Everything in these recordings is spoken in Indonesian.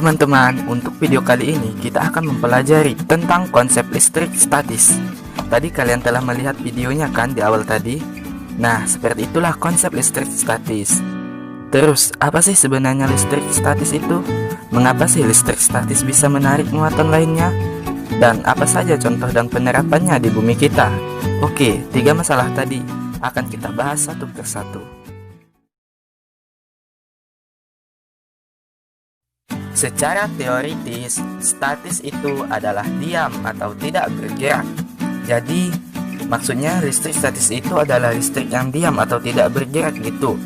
teman-teman, untuk video kali ini kita akan mempelajari tentang konsep listrik statis. Tadi kalian telah melihat videonya kan di awal tadi? Nah, seperti itulah konsep listrik statis. Terus, apa sih sebenarnya listrik statis itu? Mengapa sih listrik statis bisa menarik muatan lainnya? Dan apa saja contoh dan penerapannya di bumi kita? Oke, 3 masalah tadi akan kita bahas satu persatu. Secara teoritis, statis itu adalah diam atau tidak bergerak. Jadi, maksudnya listrik statis itu adalah listrik yang diam atau tidak bergerak gitu.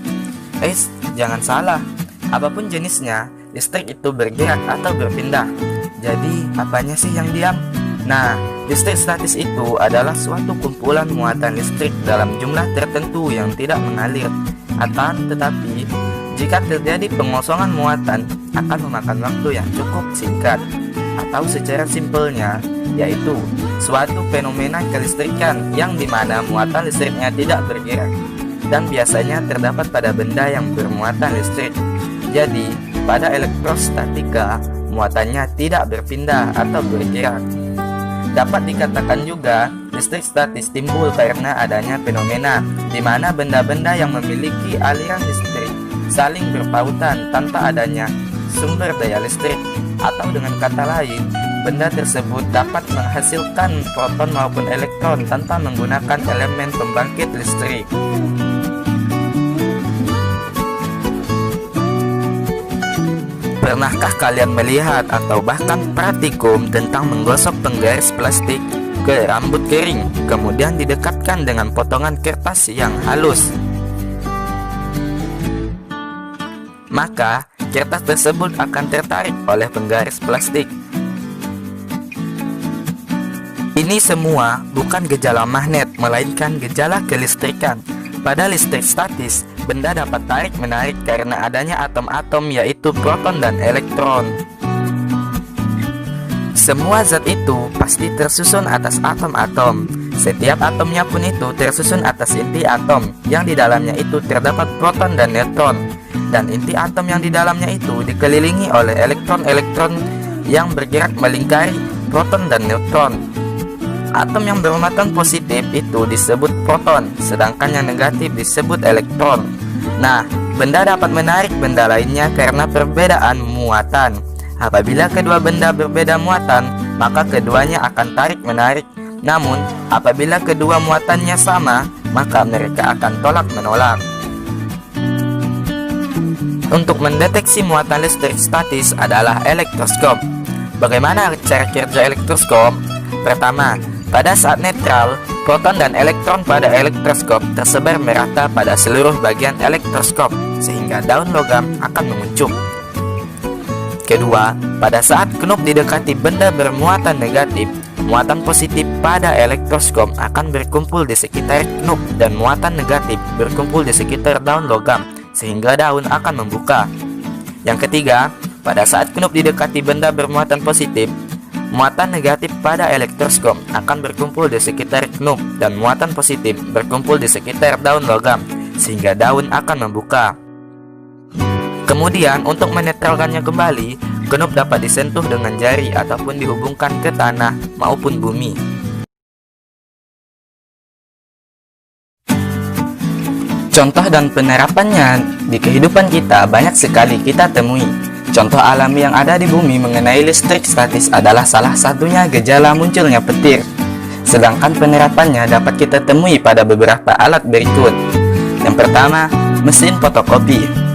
Jangan salah, apapun jenisnya, listrik itu bergerak atau berpindah. Jadi, apanya sih yang diam? Nah, listrik statis itu adalah suatu kumpulan muatan listrik dalam jumlah tertentu yang tidak mengalir. Tetapi, jika terjadi pengosongan muatan, akan memakan waktu yang cukup singkat. Atau secara simpelnya, yaitu suatu fenomena kelistrikan yang dimana muatan listriknya tidak bergerak, dan biasanya terdapat pada benda yang bermuatan listrik. Jadi, pada elektrostatika, muatannya tidak berpindah atau bergerak. Dapat dikatakan juga, listrik statis timbul karena adanya fenomena di mana benda-benda yang memiliki aliran listrik saling berpautan tanpa adanya sumber daya listrik, atau dengan kata lain, benda tersebut dapat menghasilkan proton maupun elektron tanpa menggunakan elemen pembangkit listrik. Pernahkah kalian melihat atau bahkan praktikum tentang menggosok penggaris plastik ke rambut kering, kemudian didekatkan dengan potongan kertas yang halus? Maka, kertas tersebut akan tertarik oleh penggaris plastik. Ini semua bukan gejala magnet, melainkan gejala kelistrikan. Pada listrik statis, benda dapat tarik-menarik karena adanya atom-atom, yaitu proton dan elektron. Semua zat itu pasti tersusun atas atom-atom. Setiap atomnya pun itu tersusun atas inti atom, yang di dalamnya itu terdapat proton dan neutron. Dan inti atom yang di dalamnya itu dikelilingi oleh elektron-elektron yang bergerak melingkari proton dan neutron. Atom yang bermuatan positif itu disebut proton, sedangkan yang negatif disebut elektron. Nah, benda dapat menarik benda lainnya karena perbedaan muatan. Apabila kedua benda berbeda muatan, maka keduanya akan tarik-menarik. Namun, apabila kedua muatannya sama, maka mereka akan tolak-menolak. Untuk mendeteksi muatan listrik statis adalah elektroskop. Bagaimana cara kerja elektroskop? Pertama, pada saat netral, proton dan elektron pada elektroskop tersebar merata pada seluruh bagian elektroskop, sehingga daun logam akan menguncup. Kedua, pada saat knob didekati benda bermuatan negatif, muatan positif pada elektroskop akan berkumpul di sekitar knob dan muatan negatif berkumpul di sekitar daun logam, sehingga daun akan membuka. Yang ketiga, pada saat knob didekati benda bermuatan positif, muatan negatif pada elektroskop akan berkumpul di sekitar knob dan muatan positif berkumpul di sekitar daun logam, sehingga daun akan membuka. Kemudian, untuk menetralkannya kembali, knob dapat disentuh dengan jari ataupun dihubungkan ke tanah maupun bumi. Contoh dan penerapannya di kehidupan kita banyak sekali kita temui. Contoh alami yang ada di bumi mengenai listrik statis adalah salah satunya gejala munculnya petir. Sedangkan penerapannya dapat kita temui pada beberapa alat berikut. Yang pertama, mesin fotokopi.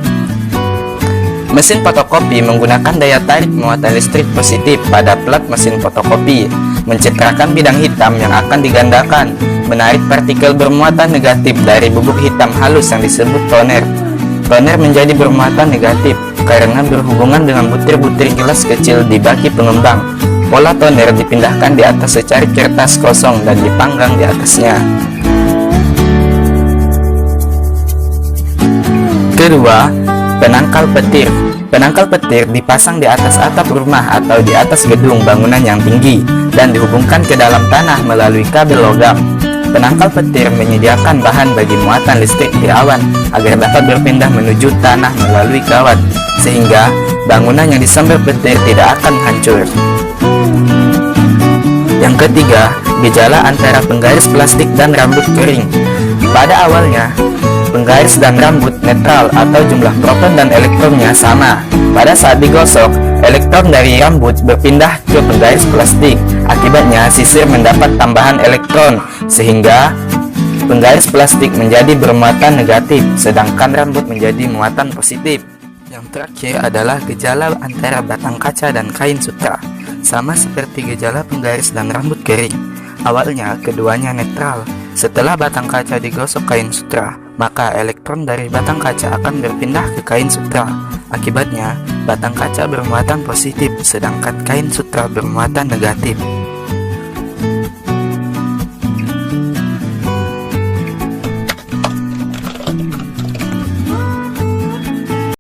Mesin fotokopi menggunakan daya tarik muatan listrik positif pada plat mesin fotokopi, mencitrakan bidang hitam yang akan digandakan, menarik partikel bermuatan negatif dari bubuk hitam halus yang disebut toner. Toner menjadi bermuatan negatif karena berhubungan dengan butir-butir gelas kecil di baki pengembang. Pola toner dipindahkan di atas secari kertas kosong dan dipanggang di atasnya. Kedua, penangkal petir. Penangkal petir dipasang di atas atap rumah atau di atas gedung bangunan yang tinggi dan dihubungkan ke dalam tanah melalui kabel logam. Penangkal petir menyediakan bahan bagi muatan listrik di awan agar dapat berpindah menuju tanah melalui kawat. sehingga bangunan yang disambar petir tidak akan hancur. Yang ketiga, gejala antara penggaris plastik dan rambut kering. Pada awalnya, penggaris dan rambut netral atau jumlah proton dan elektronnya sama. Pada saat digosok, elektron dari rambut berpindah ke penggaris plastik. Akibatnya, sisir mendapat tambahan elektron, sehingga penggaris plastik menjadi bermuatan negatif, sedangkan rambut menjadi muatan positif. Yang terakhir adalah gejala antara batang kaca dan kain sutra. Sama seperti gejala penggaris dan rambut kering. Awalnya keduanya netral. Setelah batang kaca digosok kain sutra, maka elektron dari batang kaca akan berpindah ke kain sutra. Akibatnya, batang kaca bermuatan positif, sedangkan kain sutra bermuatan negatif.